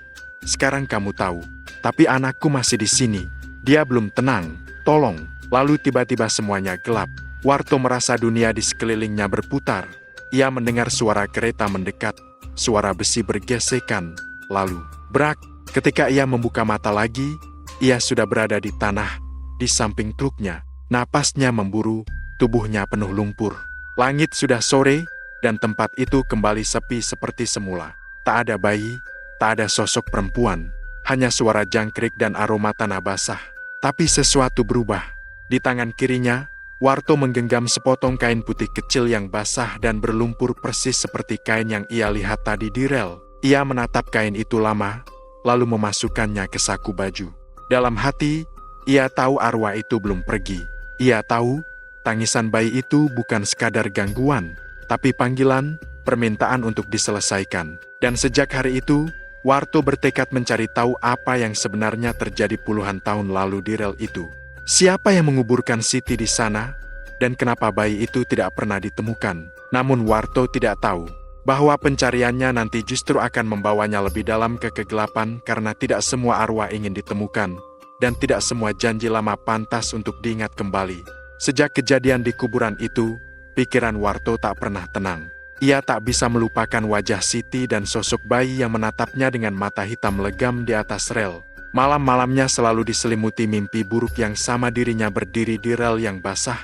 Speaker 1: "Sekarang kamu tahu. Tapi anakku masih di sini. Dia belum tenang. Tolong." Lalu tiba-tiba semuanya gelap. Warto merasa dunia di sekelilingnya berputar. Ia mendengar suara kereta mendekat, suara besi bergesekan, lalu brak. Ketika ia membuka mata lagi, ia sudah berada di tanah, di samping truknya. Napasnya memburu, tubuhnya penuh lumpur. Langit sudah sore, dan tempat itu kembali sepi seperti semula. Tak ada bayi, tak ada sosok perempuan, hanya suara jangkrik dan aroma tanah basah. Tapi sesuatu berubah. Di tangan kirinya, Warto menggenggam sepotong kain putih kecil yang basah dan berlumpur persis seperti kain yang ia lihat tadi di rel. Ia menatap kain itu lama, lalu memasukkannya ke saku baju. Dalam hati, ia tahu arwah itu belum pergi. Ia tahu, tangisan bayi itu bukan sekadar gangguan, tapi panggilan, permintaan untuk diselesaikan. Dan sejak hari itu, Warto bertekad mencari tahu apa yang sebenarnya terjadi puluhan tahun lalu di rel itu. Siapa yang menguburkan Siti di sana, dan kenapa bayi itu tidak pernah ditemukan? Namun Warto tidak tahu bahwa pencariannya nanti justru akan membawanya lebih dalam ke kegelapan karena tidak semua arwah ingin ditemukan, dan tidak semua janji lama pantas untuk diingat kembali. Sejak kejadian di kuburan itu, pikiran Warto tak pernah tenang. Ia tak bisa melupakan wajah Siti dan sosok bayi yang menatapnya dengan mata hitam legam di atas rel. Malam-malamnya selalu diselimuti mimpi buruk yang sama dirinya berdiri di rel yang basah,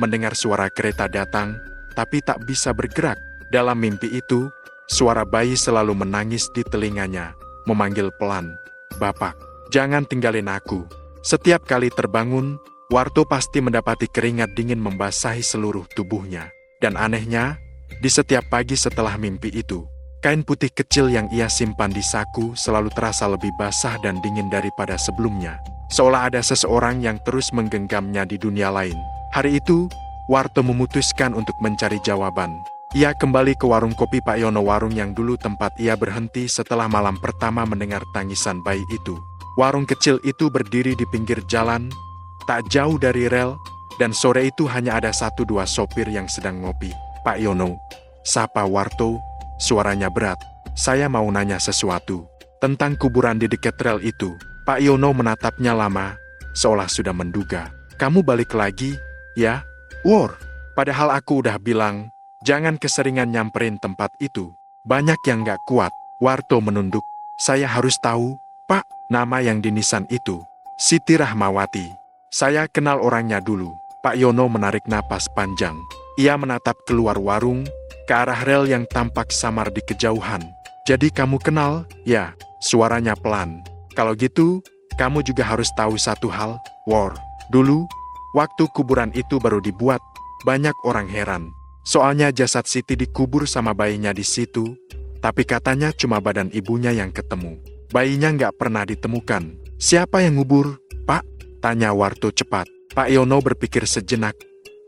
Speaker 1: mendengar suara kereta datang, tapi tak bisa bergerak. Dalam mimpi itu, suara bayi selalu menangis di telinganya, memanggil pelan, "Bapak, jangan tinggalin aku." Setiap kali terbangun, Warto pasti mendapati keringat dingin membasahi seluruh tubuhnya. Dan anehnya, di setiap pagi setelah mimpi itu, kain putih kecil yang ia simpan di saku selalu terasa lebih basah dan dingin daripada sebelumnya. Seolah ada seseorang yang terus menggenggamnya di dunia lain. Hari itu, Warto memutuskan untuk mencari jawaban. Ia kembali ke warung kopi Pak Yono, warung yang dulu tempat ia berhenti setelah malam pertama mendengar tangisan bayi itu. Warung kecil itu berdiri di pinggir jalan, tak jauh dari rel, dan sore itu hanya ada 1-2 sopir yang sedang ngopi. "Pak Yono," sapa Warto, suaranya berat. "Saya mau nanya sesuatu tentang kuburan di dekat rel itu." Pak Yono menatapnya lama, seolah sudah menduga. "Kamu balik lagi, ya, War? Padahal aku udah bilang, jangan keseringan nyamperin tempat itu. Banyak yang gak kuat." Warto menunduk. "Saya harus tahu, Pak, nama yang dinisan itu." "Siti Rahmawati. Saya kenal orangnya dulu." Pak Yono menarik napas panjang. Ia menatap keluar warung, ke arah rel yang tampak samar di kejauhan. "Jadi kamu kenal, ya?" Suaranya pelan. "Kalau gitu, kamu juga harus tahu satu hal, War. Dulu, waktu kuburan itu baru dibuat, banyak orang heran. Soalnya jasad Siti dikubur sama bayinya di situ, tapi katanya cuma badan ibunya yang ketemu. Bayinya nggak pernah ditemukan." "Siapa yang ngubur, Pak?" tanya Warto cepat. Pak Yono berpikir sejenak,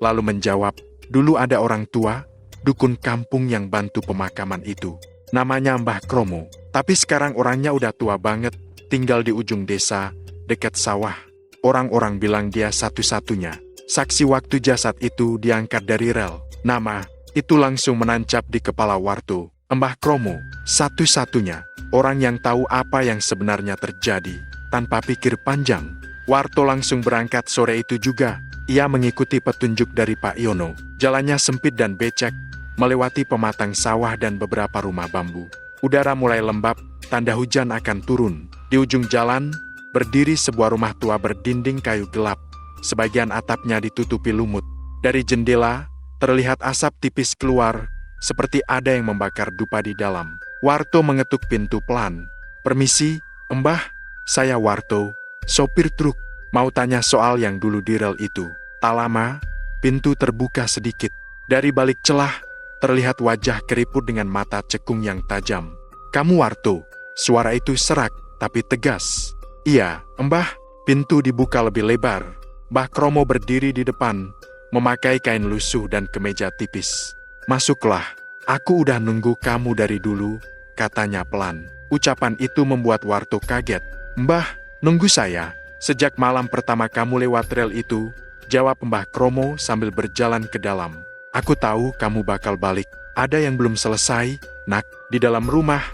Speaker 1: lalu menjawab, "Dulu ada orang tua, dukun kampung yang bantu pemakaman itu. Namanya Mbah Kromo. Tapi sekarang orangnya udah tua banget, tinggal di ujung desa, dekat sawah. Orang-orang bilang dia satu-satunya saksi waktu jasad itu diangkat dari rel." Nama itu langsung menancap di kepala Warto. Mbah Kromo, satu-satunya orang yang tahu apa yang sebenarnya terjadi. Tanpa pikir panjang, Warto langsung berangkat sore itu juga. Ia mengikuti petunjuk dari Pak Yono. Jalannya sempit dan becek, melewati pematang sawah dan beberapa rumah bambu. Udara mulai lembab, tanda hujan akan turun. Di ujung jalan, berdiri sebuah rumah tua berdinding kayu gelap. Sebagian atapnya ditutupi lumut. Dari jendela, terlihat asap tipis keluar, seperti ada yang membakar dupa di dalam. Warto mengetuk pintu pelan. "Permisi, Mbah, saya Warto, sopir truk. Mau tanya soal yang dulu di rel itu." Tak lama, pintu terbuka sedikit. Dari balik celah, terlihat wajah keriput dengan mata cekung yang tajam. "Kamu Warto?" Suara itu serak, tapi tegas. "Iya, Mbah." Pintu dibuka lebih lebar. Mbah Kromo berdiri di depan, memakai kain lusuh dan kemeja tipis. "Masuklah, aku udah nunggu kamu dari dulu," katanya pelan. Ucapan itu membuat Warto kaget. "Mbah, nunggu saya? Sejak malam pertama kamu lewat rel itu," jawab Mbah Kromo sambil berjalan ke dalam. "Aku tahu kamu bakal balik. Ada yang belum selesai, Nak." Di dalam rumah,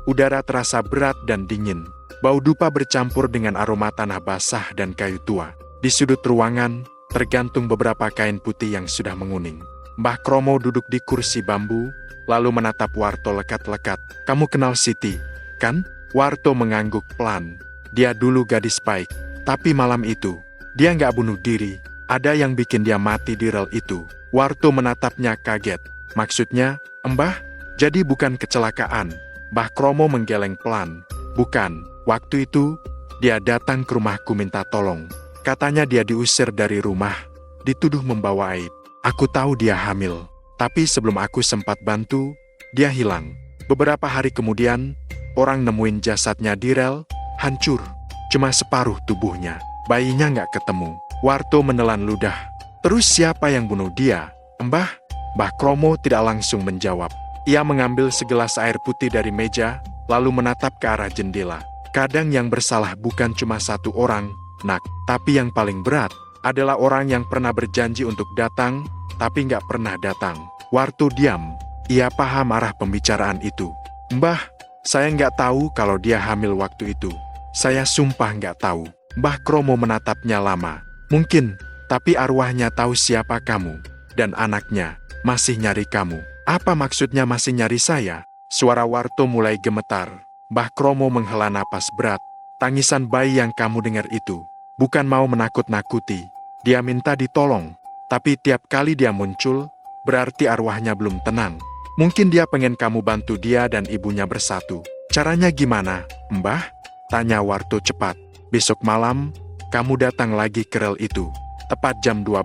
Speaker 1: udara terasa berat dan dingin. Bau dupa bercampur dengan aroma tanah basah dan kayu tua. Di sudut ruangan, tergantung beberapa kain putih yang sudah menguning. Mbah Kromo duduk di kursi bambu, lalu menatap Warto lekat-lekat. "Kamu kenal Siti, kan?" Warto mengangguk pelan. Dia dulu gadis baik, tapi malam itu, dia nggak bunuh diri. Ada yang bikin dia mati di rel itu. Warto menatapnya kaget. "Maksudnya, Mbah? Jadi bukan kecelakaan?" Mbah Kromo menggeleng pelan. "Bukan. Waktu itu, dia datang ke rumahku minta tolong. Katanya dia diusir dari rumah, dituduh membawa aib. Aku tahu dia hamil, tapi sebelum aku sempat bantu, dia hilang. Beberapa hari kemudian, orang nemuin jasadnya di rel, hancur. Cuma separuh tubuhnya. Bayinya nggak ketemu." Warto menelan ludah. "Terus siapa yang bunuh dia, Mbah?" Mbah Kromo tidak langsung menjawab. Ia mengambil segelas air putih dari meja, lalu menatap ke arah jendela. "Kadang yang bersalah bukan cuma satu orang, Nak. Tapi yang paling berat adalah orang yang pernah berjanji untuk datang, tapi nggak pernah datang." Warto diam. Ia paham arah pembicaraan itu. Mbah, saya nggak tahu kalau dia hamil waktu itu. Saya sumpah nggak tahu. Mbah Kromo menatapnya lama. Mungkin, tapi arwahnya tahu siapa kamu. Dan anaknya, masih nyari kamu. Apa maksudnya masih nyari saya? Suara Warto mulai gemetar. Mbah Kromo menghela napas berat. Tangisan bayi yang kamu dengar itu, bukan mau menakut-nakuti. Dia minta ditolong. Tapi tiap kali dia muncul, berarti arwahnya belum tenang. Mungkin dia pengen kamu bantu dia dan ibunya bersatu. Caranya gimana, Mbah? Tanya Warto cepat. Besok malam, kamu datang lagi ke rel itu. Tepat jam 12.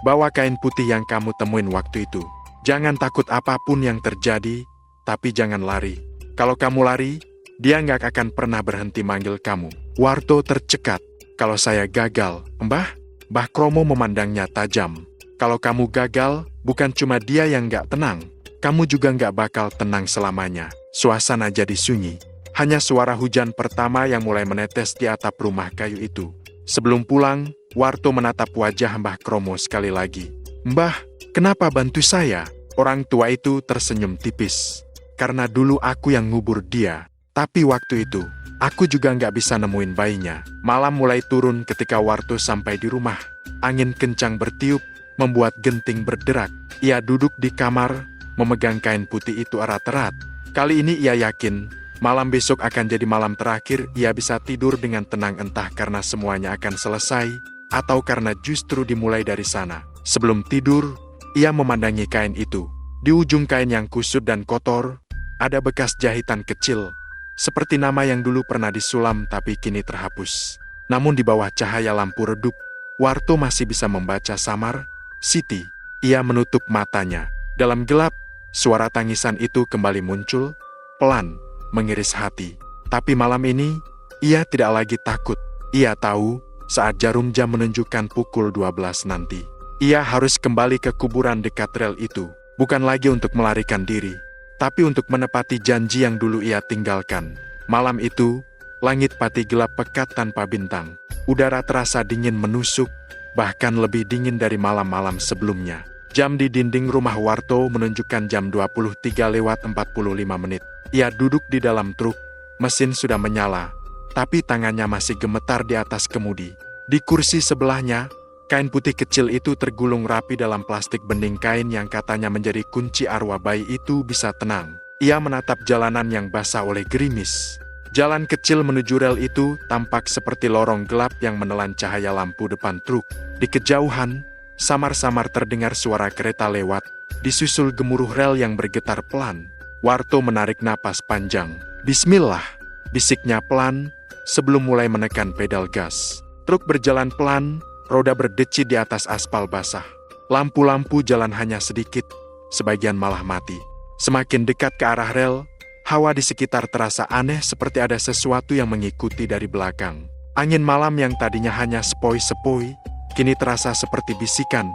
Speaker 1: Bawa kain putih yang kamu temuin waktu itu. Jangan takut apapun yang terjadi, tapi jangan lari. Kalau kamu lari, dia nggak akan pernah berhenti manggil kamu. Warto tercekat. Kalau saya gagal, Mbah? Mbah Kromo memandangnya tajam. Kalau kamu gagal, bukan cuma dia yang nggak tenang. Kamu juga nggak bakal tenang selamanya. Suasana jadi sunyi. Hanya suara hujan pertama yang mulai menetes di atap rumah kayu itu. Sebelum pulang, Warto menatap wajah Mbah Kromo sekali lagi. Mbah, kenapa bantu saya? Orang tua itu tersenyum tipis. Karena dulu aku yang ngubur dia. Tapi waktu itu, aku juga nggak bisa nemuin bayinya. Malam mulai turun ketika Warto sampai di rumah. Angin kencang bertiup, membuat genting berderak. Ia duduk di kamar, memegang kain putih itu erat-erat. Kali ini ia yakin, malam besok akan jadi malam terakhir ia bisa tidur dengan tenang, entah karena semuanya akan selesai, atau karena justru dimulai dari sana. Sebelum tidur, ia memandangi kain itu. Di ujung kain yang kusut dan kotor, ada bekas jahitan kecil, seperti nama yang dulu pernah disulam tapi kini terhapus. Namun di bawah cahaya lampu redup, Warto masih bisa membaca samar, Siti. Ia menutup matanya. Dalam gelap, suara tangisan itu kembali muncul, pelan, mengiris hati. Tapi malam ini, ia tidak lagi takut. Ia tahu, saat jarum jam menunjukkan pukul 12 nanti, ia harus kembali ke kuburan dekat rel itu. Bukan lagi untuk melarikan diri, tapi untuk menepati janji yang dulu ia tinggalkan. Malam itu, langit pati gelap pekat tanpa bintang. Udara terasa dingin menusuk, bahkan lebih dingin dari malam-malam sebelumnya. Jam di dinding rumah Warto menunjukkan jam 23:45. Ia duduk di dalam truk, mesin sudah menyala, tapi tangannya masih gemetar di atas kemudi. Di kursi sebelahnya, kain putih kecil itu tergulung rapi dalam plastik bening, kain yang katanya menjadi kunci arwah bayi itu bisa tenang. Ia menatap jalanan yang basah oleh gerimis. Jalan kecil menuju rel itu tampak seperti lorong gelap yang menelan cahaya lampu depan truk. Di kejauhan, samar-samar terdengar suara kereta lewat, disusul gemuruh rel yang bergetar pelan. Warto menarik napas panjang. Bismillah, bisiknya pelan, sebelum mulai menekan pedal gas. Truk berjalan pelan, roda berdecit di atas aspal basah. Lampu-lampu jalan hanya sedikit, sebagian malah mati. Semakin dekat ke arah rel, hawa di sekitar terasa aneh, seperti ada sesuatu yang mengikuti dari belakang. Angin malam yang tadinya hanya sepoi-sepoi, kini terasa seperti bisikan,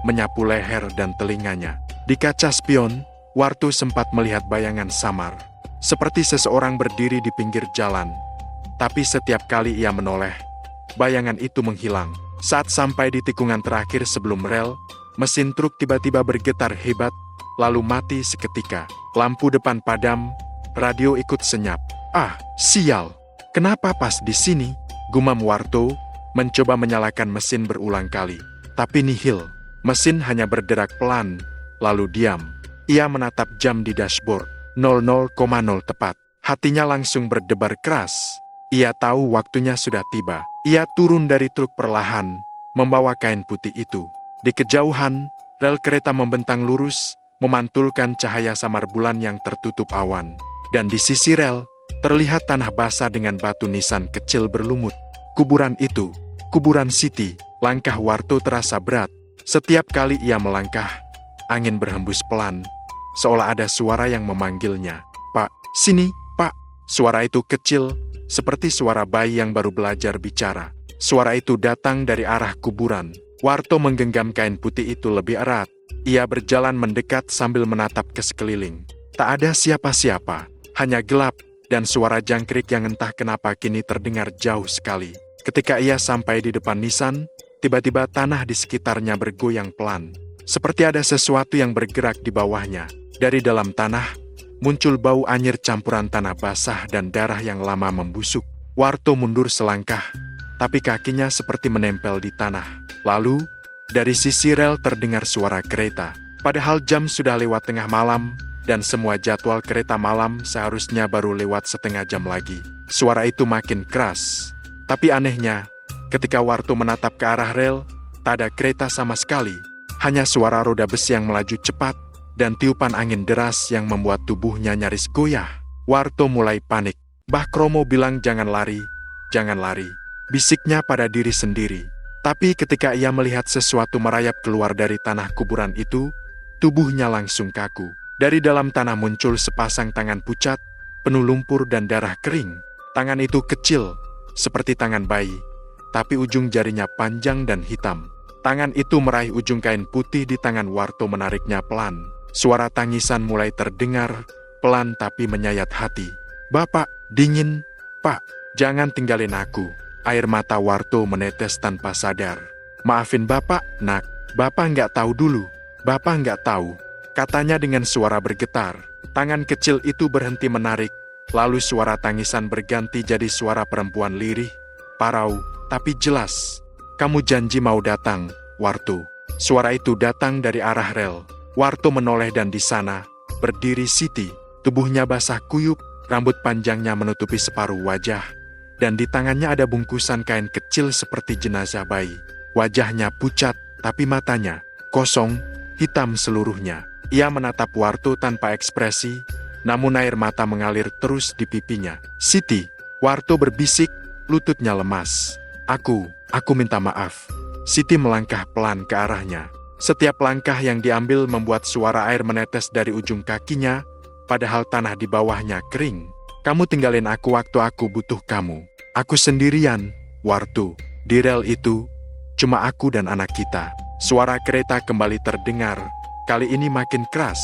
Speaker 1: menyapu leher dan telinganya. Di kaca spion, Warto sempat melihat bayangan samar, seperti seseorang berdiri di pinggir jalan. Tapi setiap kali ia menoleh, bayangan itu menghilang. Saat sampai di tikungan terakhir sebelum rel, mesin truk tiba-tiba bergetar hebat, lalu mati seketika. Lampu depan padam, radio ikut senyap. Ah, sial! Kenapa pas di sini? Gumam Warto, mencoba menyalakan mesin berulang kali. Tapi nihil. Mesin hanya berderak pelan, lalu diam. Ia menatap jam di dashboard. 00,0 tepat. Hatinya langsung berdebar keras. Ia tahu waktunya sudah tiba. Ia turun dari truk perlahan, membawa kain putih itu. Di kejauhan, rel kereta membentang lurus, memantulkan cahaya samar bulan yang tertutup awan. Dan di sisi rel, terlihat tanah basah dengan batu nisan kecil berlumut. Kuburan itu, kuburan Siti. Langkah Warto terasa berat. Setiap kali ia melangkah, angin berhembus pelan, seolah ada suara yang memanggilnya. Pak, sini, Pak. Suara itu kecil, seperti suara bayi yang baru belajar bicara. Suara itu datang dari arah kuburan. Warto menggenggam kain putih itu lebih erat. Ia berjalan mendekat sambil menatap ke sekeliling. Tak ada siapa-siapa, hanya gelap, dan suara jangkrik yang entah kenapa kini terdengar jauh sekali. Ketika ia sampai di depan nisan, tiba-tiba tanah di sekitarnya bergoyang pelan. seperti ada sesuatu yang bergerak di bawahnya. Dari dalam tanah, muncul bau anyir campuran tanah basah dan darah yang lama membusuk. Warto mundur selangkah, tapi kakinya seperti menempel di tanah. Lalu, dari sisi rel terdengar suara kereta. Padahal jam sudah lewat tengah malam, dan semua jadwal kereta malam seharusnya baru lewat setengah jam lagi. Suara itu makin keras. Tapi anehnya, ketika Warto menatap ke arah rel, tak ada kereta sama sekali. Hanya suara roda besi yang melaju cepat, dan tiupan angin deras yang membuat tubuhnya nyaris goyah. Warto mulai panik. Mbah Kromo bilang jangan lari, bisiknya pada diri sendiri. Tapi ketika ia melihat sesuatu merayap keluar dari tanah kuburan itu, tubuhnya langsung kaku. Dari dalam tanah muncul sepasang tangan pucat, penuh lumpur dan darah kering. Tangan itu kecil, seperti tangan bayi, tapi ujung jarinya panjang dan hitam. Tangan itu meraih ujung kain putih di tangan Warto, menariknya pelan. Suara tangisan mulai terdengar, pelan tapi menyayat hati. "Bapak, dingin, Pak, jangan tinggalin aku." Air mata Warto menetes tanpa sadar. "Maafin Bapak, Nak, Bapak nggak tahu dulu, Bapak nggak tahu," katanya dengan suara bergetar. Tangan kecil itu berhenti menarik, lalu suara tangisan berganti jadi suara perempuan lirih, parau, tapi jelas. "Kamu janji mau datang, Warto." Suara itu datang dari arah rel. Warto menoleh dan di sana, berdiri Siti. Tubuhnya basah kuyup, rambut panjangnya menutupi separuh wajah, dan di tangannya ada bungkusan kain kecil seperti jenazah bayi. Wajahnya pucat, tapi matanya kosong, hitam seluruhnya. Ia menatap Warto tanpa ekspresi, namun air mata mengalir terus di pipinya. "Siti," Warto berbisik, lututnya lemas. Aku minta maaf." Siti melangkah pelan ke arahnya. Setiap langkah yang diambil membuat suara air menetes dari ujung kakinya, padahal tanah di bawahnya kering. "Kamu tinggalin aku waktu aku butuh kamu. Aku sendirian, Warto. Di rel itu, cuma aku dan anak kita." Suara kereta kembali terdengar, kali ini makin keras.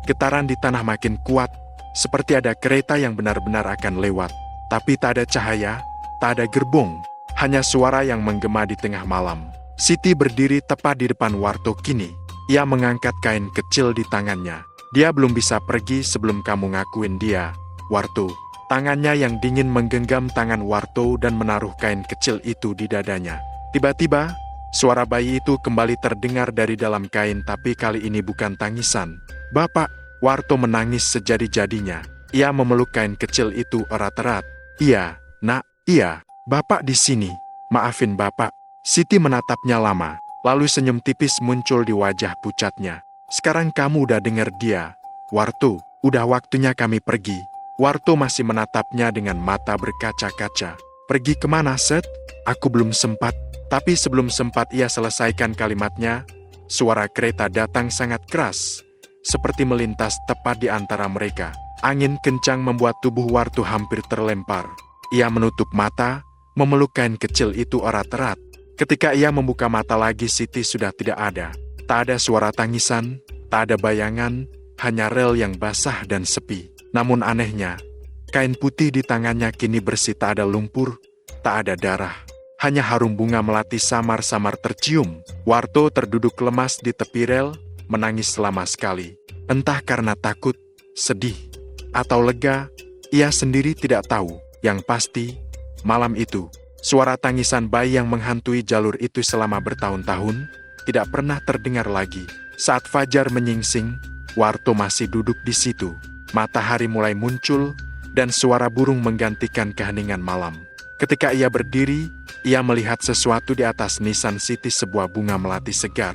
Speaker 1: Getaran di tanah makin kuat, seperti ada kereta yang benar-benar akan lewat. Tapi tak ada cahaya, tak ada gerbong, hanya suara yang menggema di tengah malam. Siti berdiri tepat di depan Warto kini. Ia mengangkat kain kecil di tangannya. "Dia belum bisa pergi sebelum kamu ngakuin dia, Warto." Tangannya yang dingin menggenggam tangan Warto dan menaruh kain kecil itu di dadanya. Tiba-tiba, suara bayi itu kembali terdengar dari dalam kain, tapi kali ini bukan tangisan. "Bapak!" Warto menangis sejadi-jadinya. Ia memeluk kain kecil itu erat-erat. "Iya, Nak, iya, Bapak di sini. Maafin Bapak." Siti menatapnya lama, lalu senyum tipis muncul di wajah pucatnya. "Sekarang kamu udah dengar dia, Warto, udah waktunya kami pergi." Warto masih menatapnya dengan mata berkaca-kaca. "Pergi kemana, Set? Aku belum sempat." Tapi sebelum sempat ia selesaikan kalimatnya, suara kereta datang sangat keras, seperti melintas tepat di antara mereka. Angin kencang membuat tubuh Warto hampir terlempar. Ia menutup mata, memeluk kain kecil itu erat-erat. Ketika ia membuka mata lagi, Siti sudah tidak ada. Tak ada suara tangisan, tak ada bayangan, hanya rel yang basah dan sepi. Namun anehnya, kain putih di tangannya kini bersih, tak ada lumpur, tak ada darah. Hanya harum bunga melati samar-samar tercium. Warto terduduk lemas di tepi rel, menangis lama sekali. Entah karena takut, sedih, atau lega, ia sendiri tidak tahu. Yang pasti, malam itu, suara tangisan bayi yang menghantui jalur itu selama bertahun-tahun tidak pernah terdengar lagi. Saat fajar menyingsing, Warto masih duduk di situ. Matahari mulai muncul, dan suara burung menggantikan keheningan malam. Ketika ia berdiri, ia melihat sesuatu di atas nisan Siti, sebuah bunga melati segar.